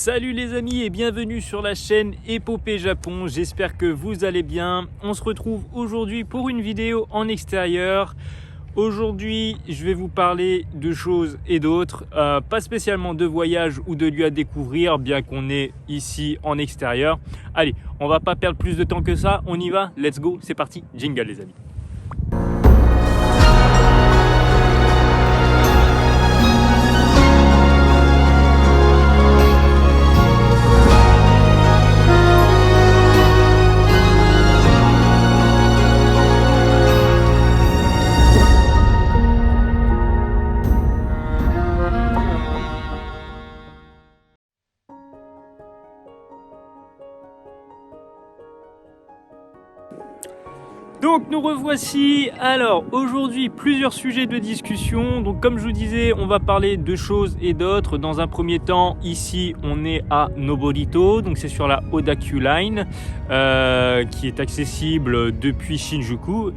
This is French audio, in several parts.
Salut les amis et bienvenue sur la chaîne Épopée Japon, j'espère que vous allez bien. On se retrouve aujourd'hui pour une vidéo en extérieur. Aujourd'hui je vais vous parler de choses et d'autres, pas spécialement de voyages ou de lieux à découvrir bien qu'on est ici en extérieur. Allez, on va pas perdre plus de temps que ça, on y va, let's go, c'est parti, jingle les amis. Donc nous revoici. Alors aujourd'hui plusieurs sujets de discussion. Donc comme je vous disais, on va parler de choses et d'autres. Dans un premier temps, ici on est à Noborito, donc c'est sur la Odakyu Line qui est accessible depuis Shinjuku.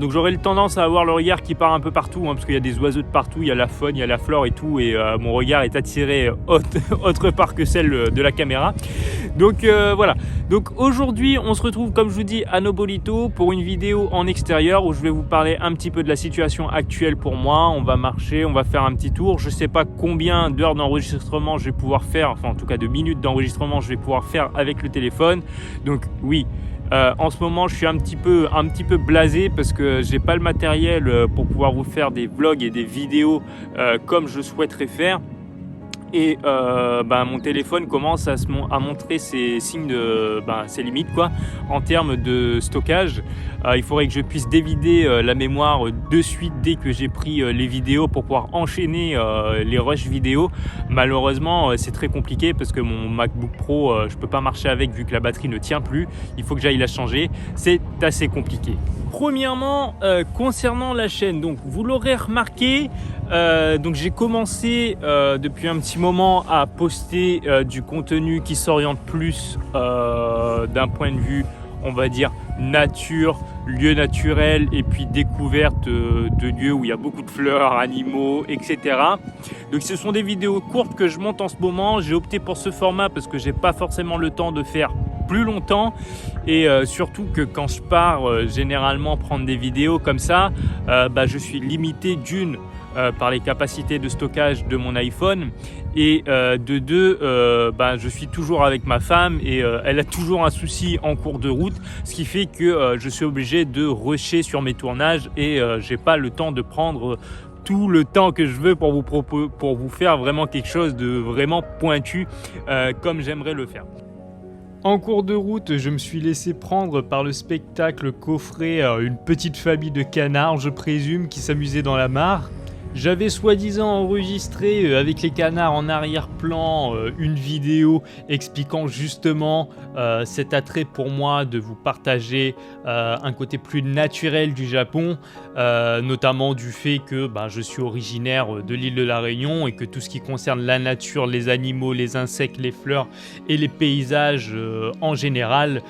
Donc j'aurais tendance à avoir le regard qui part un peu partout, parce qu'il y a des oiseaux de partout, il y a la faune, il y a la flore et tout, et mon regard est attiré autre part que celle de la caméra. Donc voilà, donc aujourd'hui on se retrouve comme je vous dis à Noborito pour une vidéo en extérieur où je vais vous parler un petit peu de la situation actuelle pour moi. On va marcher, on va faire un petit tour, je sais pas combien d'heures d'enregistrement je vais pouvoir faire, enfin en tout cas de minutes d'enregistrement je vais pouvoir faire avec le téléphone. Donc oui, en ce moment je suis un petit peu blasé parce que j'ai pas le matériel pour pouvoir vous faire des vlogs et des vidéos comme je souhaiterais faire. Et mon téléphone commence à montrer ses signes de ses limites quoi, en termes de stockage. Il faudrait que je puisse dévider la mémoire de suite dès que j'ai pris les vidéos pour pouvoir enchaîner les rushs vidéo. Malheureusement c'est très compliqué parce que mon MacBook Pro je peux pas marcher avec vu que la batterie ne tient plus. Il faut que j'aille la changer, c'est assez compliqué. Premièrement, concernant la chaîne, donc vous l'aurez remarqué, donc j'ai commencé depuis un petit moment à poster du contenu qui s'oriente plus d'un point de vue, on va dire, nature, lieu naturel et puis découverte de lieux où il y a beaucoup de fleurs, animaux, etc. Donc ce sont des vidéos courtes que je monte en ce moment. J'ai opté pour ce format parce que j'ai pas forcément le temps de faire plus longtemps et surtout que quand je pars généralement prendre des vidéos comme ça, je suis limité d'une par les capacités de stockage de mon iPhone et de deux, je suis toujours avec ma femme et elle a toujours un souci en cours de route, ce qui fait que je suis obligé de rusher sur mes tournages et j'ai pas le temps de prendre tout le temps que je veux pour vous faire vraiment quelque chose de vraiment pointu comme j'aimerais le faire. En cours de route, je me suis laissé prendre par le spectacle qu'offrait une petite famille de canards, je présume, qui s'amusaient dans la mare. J'avais soi-disant enregistré avec les canards en arrière-plan une vidéo expliquant justement cet attrait pour moi de vous partager un côté plus naturel du Japon, notamment du fait que je suis originaire de l'île de la Réunion et que tout ce qui concerne la nature, les animaux, les insectes, les fleurs et les paysages en général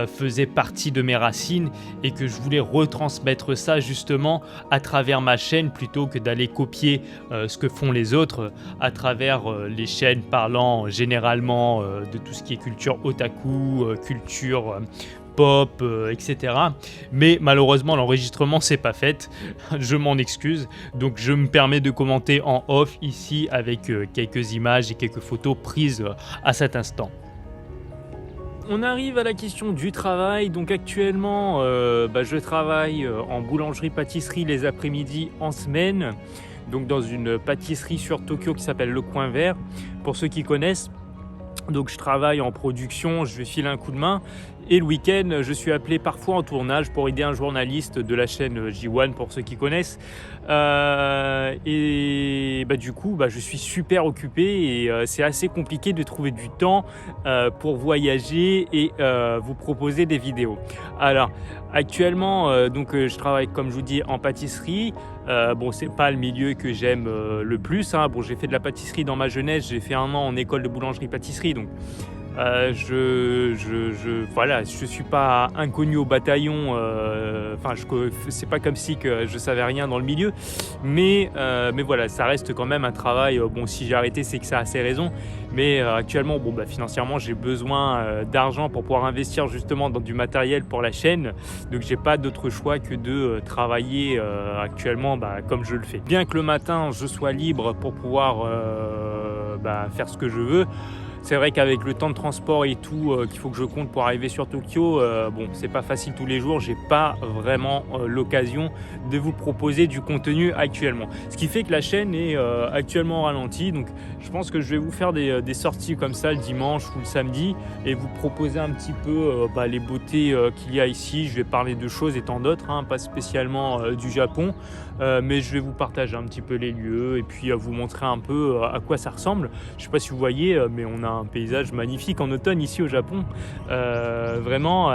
faisait partie de mes racines et que je voulais retransmettre ça justement à travers ma chaîne plutôt que d'aller copier ce que font les autres à travers les chaînes parlant généralement de tout ce qui est culture otaku, culture pop, etc. Mais malheureusement l'enregistrement s'est pas fait, je m'en excuse, donc je me permets de commenter en off ici avec quelques images et quelques photos prises à cet instant. On arrive à la question du travail. Donc actuellement, je travaille en boulangerie-pâtisserie les après-midi en semaine. Donc dans une pâtisserie sur Tokyo qui s'appelle Le Coin Vert. Pour ceux qui connaissent, donc je travaille en production, je vais filer un coup de main. Et le week-end, je suis appelé parfois en tournage pour aider un journaliste de la chaîne J1 pour ceux qui connaissent. Du coup, je suis super occupé et c'est assez compliqué de trouver du temps pour voyager et vous proposer des vidéos. Alors, actuellement, je travaille, comme je vous dis, en pâtisserie. C'est pas le milieu que j'aime le plus. J'ai fait de la pâtisserie dans ma jeunesse. J'ai fait 1 an en école de boulangerie-pâtisserie, donc Voilà, je suis pas inconnu au bataillon, c'est pas comme si que je savais rien dans le milieu, mais voilà, ça reste quand même un travail, bon, si j'ai arrêté, c'est que ça a ses raisons, mais actuellement, bon, bah, financièrement, j'ai besoin, d'argent pour pouvoir investir justement dans du matériel pour la chaîne, donc j'ai pas d'autre choix que de, travailler, actuellement, bah, comme je le fais. Bien que le matin, je sois libre pour pouvoir, faire ce que je veux, c'est vrai qu'avec le temps de transport et tout, qu'il faut que je compte pour arriver sur Tokyo, bon, c'est pas facile tous les jours, j'ai pas vraiment, l'occasion de vous proposer du contenu actuellement. Ce qui fait que la chaîne est, actuellement au ralenti, donc je pense que je vais vous faire des sorties comme ça le dimanche ou le samedi et vous proposer un petit peu, les beautés, qu'il y a ici. Je vais parler de choses et tant d'autres, hein, pas spécialement, du Japon, mais je vais vous partager un petit peu les lieux et puis, vous montrer un peu, à quoi ça ressemble. Je sais pas si vous voyez, mais on a un paysage magnifique en automne ici au Japon. Vraiment,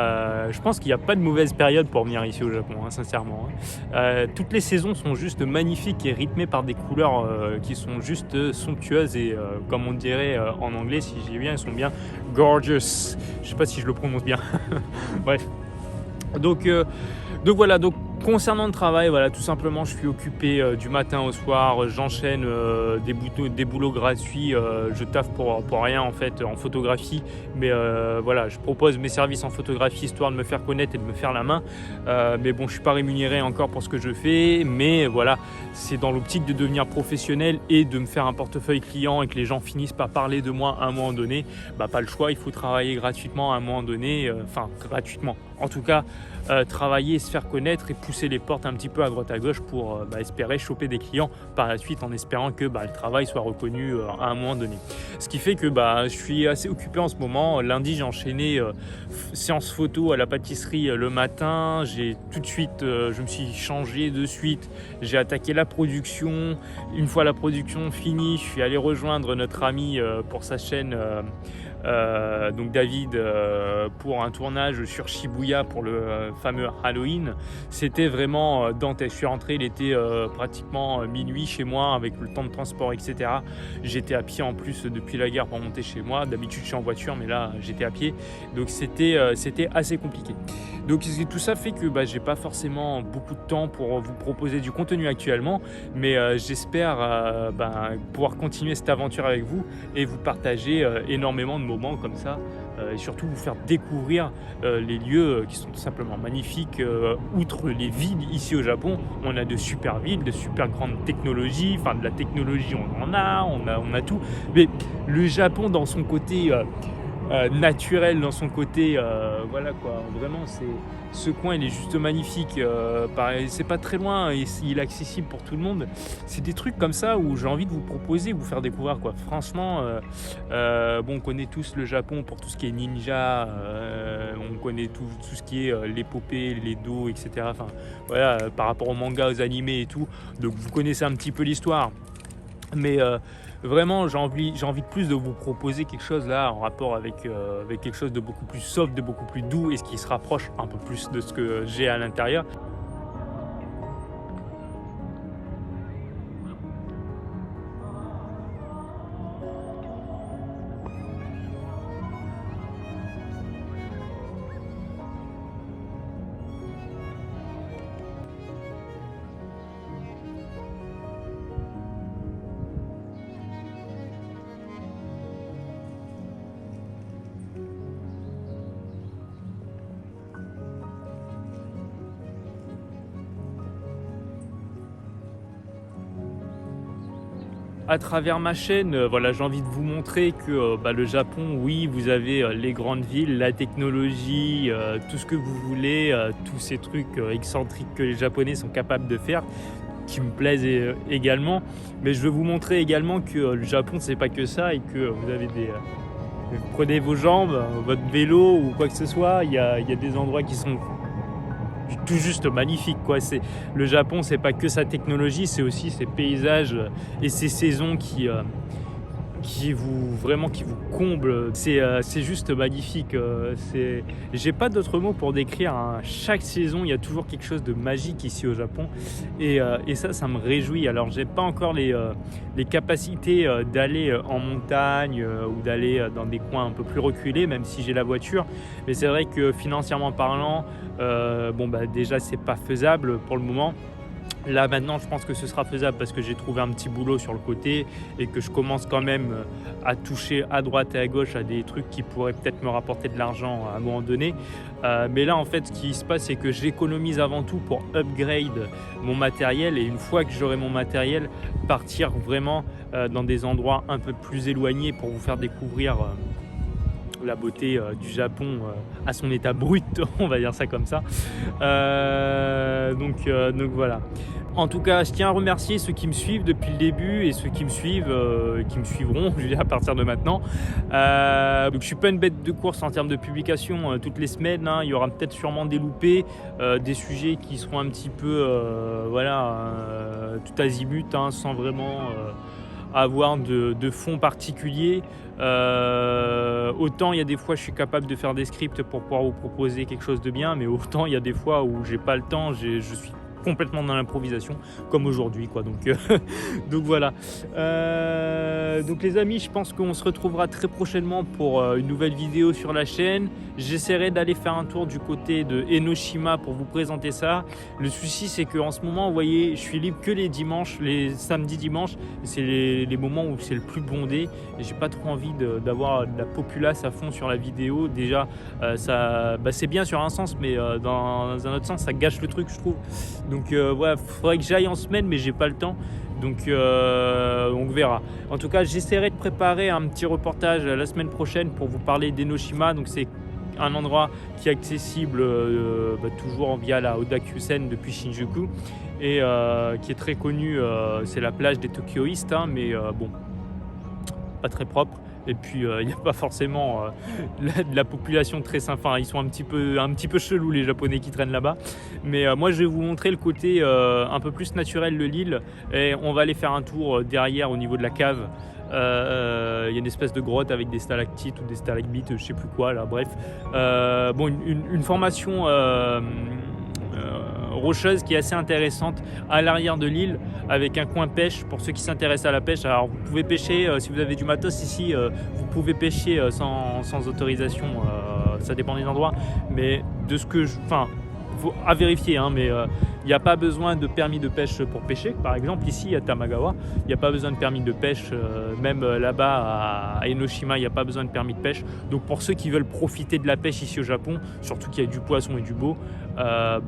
je pense qu'il n'y a pas de mauvaise période pour venir ici au Japon, hein, sincèrement, hein. Toutes les saisons sont juste magnifiques et rythmées par des couleurs, qui sont juste, somptueuses et, comme on dirait, en anglais, si j'ai bien, elles sont bien gorgeous. Je sais pas si je le prononce bien. Bref. Donc voilà, donc concernant le travail, voilà, tout simplement, je suis occupé, du matin au soir, j'enchaîne, des boulots gratuits, je taffe pour rien en fait en photographie, mais voilà, je propose mes services en photographie histoire de me faire connaître et de me faire la main, mais bon, je suis pas rémunéré encore pour ce que je fais, mais voilà, c'est dans l'optique de devenir professionnel et de me faire un portefeuille client et que les gens finissent par parler de moi à un moment donné. Pas le choix, il faut travailler gratuitement à un moment donné, gratuitement, en tout cas, travailler, se faire connaître et pousser les portes un petit peu à droite à gauche pour espérer choper des clients par la suite en espérant que le travail soit reconnu, à un moment donné. Ce qui fait que je suis assez occupé en ce moment. Lundi, j'ai enchaîné séance photo à la pâtisserie le matin. J'ai tout de suite, je me suis changé de suite. J'ai attaqué la production. Une fois la production finie, je suis allé rejoindre notre ami pour sa chaîne. Donc David, pour un tournage sur Shibuya pour le fameux Halloween. C'était vraiment dantesque. Je suis rentré, il était pratiquement minuit chez moi avec le temps de transport, etc. J'étais à pied en plus depuis la gare pour monter chez moi. D'habitude je suis en voiture, mais là j'étais à pied, donc c'était assez compliqué. Donc tout ça fait que j'ai pas forcément beaucoup de temps pour vous proposer du contenu actuellement, mais j'espère pouvoir continuer cette aventure avec vous et vous partager énormément de moments comme ça, et surtout vous faire découvrir les lieux qui sont tout simplement magnifiques. Outre les villes ici au Japon, on a de super villes, de super grandes technologies, de la technologie on a tout, mais le Japon dans son côté naturel, dans son côté voilà quoi, vraiment ce coin il est juste magnifique, c'est pas très loin et il est accessible pour tout le monde. C'est des trucs comme ça où j'ai envie de vous proposer, vous faire découvrir quoi. Franchement, on connaît tous le Japon pour tout ce qui est ninja, on connaît tout ce qui est l'épopée, l'Edo, etc. Voilà, par rapport aux mangas, aux animés et tout, donc vous connaissez un petit peu l'histoire, mais vraiment j'ai envie de plus de vous proposer quelque chose là en rapport avec quelque chose de beaucoup plus soft, de beaucoup plus doux et ce qui se rapproche un peu plus de ce que j'ai à l'intérieur. À travers ma chaîne, voilà, j'ai envie de vous montrer que le Japon, oui, vous avez les grandes villes, la technologie, tout ce que vous voulez, tous ces trucs excentriques que les Japonais sont capables de faire, qui me plaisent également. Mais je veux vous montrer également que le Japon, c'est pas que ça et que vous avez vous prenez vos jambes, votre vélo ou quoi que ce soit, il y a des endroits qui sont tout juste magnifique quoi. Le Japon, c'est pas que sa technologie, c'est aussi ses paysages et ses saisons qui qui vous comble. C'est juste magnifique. J'ai pas d'autres mots pour décrire, hein. Chaque saison, il y a toujours quelque chose de magique ici au Japon, et ça me réjouit. Alors, j'ai pas encore les capacités d'aller en montagne ou d'aller dans des coins un peu plus reculés, même si j'ai la voiture. Mais c'est vrai que financièrement parlant, déjà c'est pas faisable pour le moment. Là maintenant je pense que ce sera faisable parce que j'ai trouvé un petit boulot sur le côté et que je commence quand même à toucher à droite et à gauche à des trucs qui pourraient peut-être me rapporter de l'argent à un moment donné. Mais là en fait ce qui se passe c'est que j'économise avant tout pour upgrade mon matériel, et une fois que j'aurai mon matériel, partir vraiment dans des endroits un peu plus éloignés pour vous faire découvrir la beauté du Japon à son état brut, on va dire ça comme ça. Donc voilà. En tout cas, je tiens à remercier ceux qui me suivent depuis le début et ceux qui me suivent, qui me suivront à partir de maintenant. Donc je suis pas une bête de course en termes de publication toutes les semaines, hein. Il y aura peut-être sûrement des loupés, des sujets qui seront un petit peu tout azimut, hein, sans vraiment avoir de fond particulier. Autant il y a des fois je suis capable de faire des scripts pour pouvoir vous proposer quelque chose de bien, mais autant il y a des fois où j'ai pas le temps, je suis complètement dans l'improvisation comme aujourd'hui quoi. Donc voilà. Donc les amis, je pense qu'on se retrouvera très prochainement pour une nouvelle vidéo sur la chaîne. J'essaierai d'aller faire un tour du côté de Enoshima pour vous présenter ça. Le souci c'est qu'en ce moment vous voyez je suis libre que les dimanches, les samedis dimanches, c'est les moments où c'est le plus bondé, et j'ai pas trop envie d'avoir de la populace à fond sur la vidéo. Déjà c'est bien sur un sens, mais dans un autre sens ça gâche le truc je trouve. Donc voilà, faudrait que j'aille en semaine, mais j'ai pas le temps. Donc on verra. En tout cas, j'essaierai de préparer un petit reportage la semaine prochaine pour vous parler d'Enoshima. Donc c'est un endroit qui est accessible toujours via la Odakyusen depuis Shinjuku, et qui est très connu. C'est la plage des Tokyoistes, hein, mais bon, pas très propre. Et puis il n'y a pas forcément de la population très sympa. Enfin, ils sont un petit peu chelous les Japonais qui traînent là-bas. Mais moi je vais vous montrer le côté un peu plus naturel de l'île, et on va aller faire un tour derrière au niveau de la cave. Il y a une espèce de grotte avec des stalactites ou des stalagmites, je sais plus quoi là, bref. Une formation rocheuse qui est assez intéressante à l'arrière de l'île, avec un coin pêche pour ceux qui s'intéressent à la pêche. Alors vous pouvez pêcher, si vous avez du matos ici, vous pouvez pêcher sans autorisation, ça dépend des endroits, mais de ce que à vérifier, hein, mais il n'y a pas besoin de permis de pêche pour pêcher. Par exemple ici à Tamagawa, il n'y a pas besoin de permis de pêche, même là-bas à Enoshima il n'y a pas besoin de permis de pêche. Donc pour ceux qui veulent profiter de la pêche ici au Japon, surtout qu'il y a du poisson et du beau,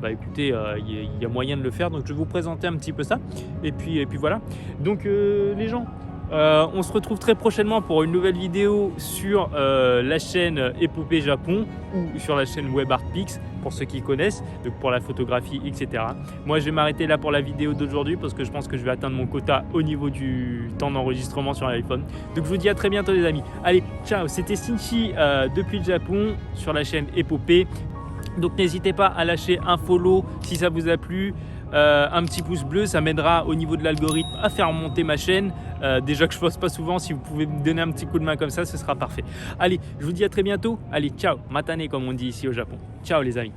écoutez, il y a moyen de le faire. Donc je vais vous présenter un petit peu ça, et puis voilà. Donc les gens, on se retrouve très prochainement pour une nouvelle vidéo sur la chaîne Épopée Japon ou sur la chaîne Web Art Pix pour ceux qui connaissent, donc pour la photographie, etc. Moi je vais m'arrêter là pour la vidéo d'aujourd'hui parce que je pense que je vais atteindre mon quota au niveau du temps d'enregistrement sur l'iPhone. Donc je vous dis à très bientôt les amis. Allez, ciao, c'était Shinchi depuis le Japon sur la chaîne Épopée. Donc n'hésitez pas à lâcher un follow si ça vous a plu. Un petit pouce bleu, ça m'aidera au niveau de l'algorithme à faire monter ma chaîne. Déjà que je poste pas souvent, si vous pouvez me donner un petit coup de main comme ça, ce sera parfait. Allez, je vous dis à très bientôt. Allez, ciao, matane comme on dit ici au Japon. Ciao les amis.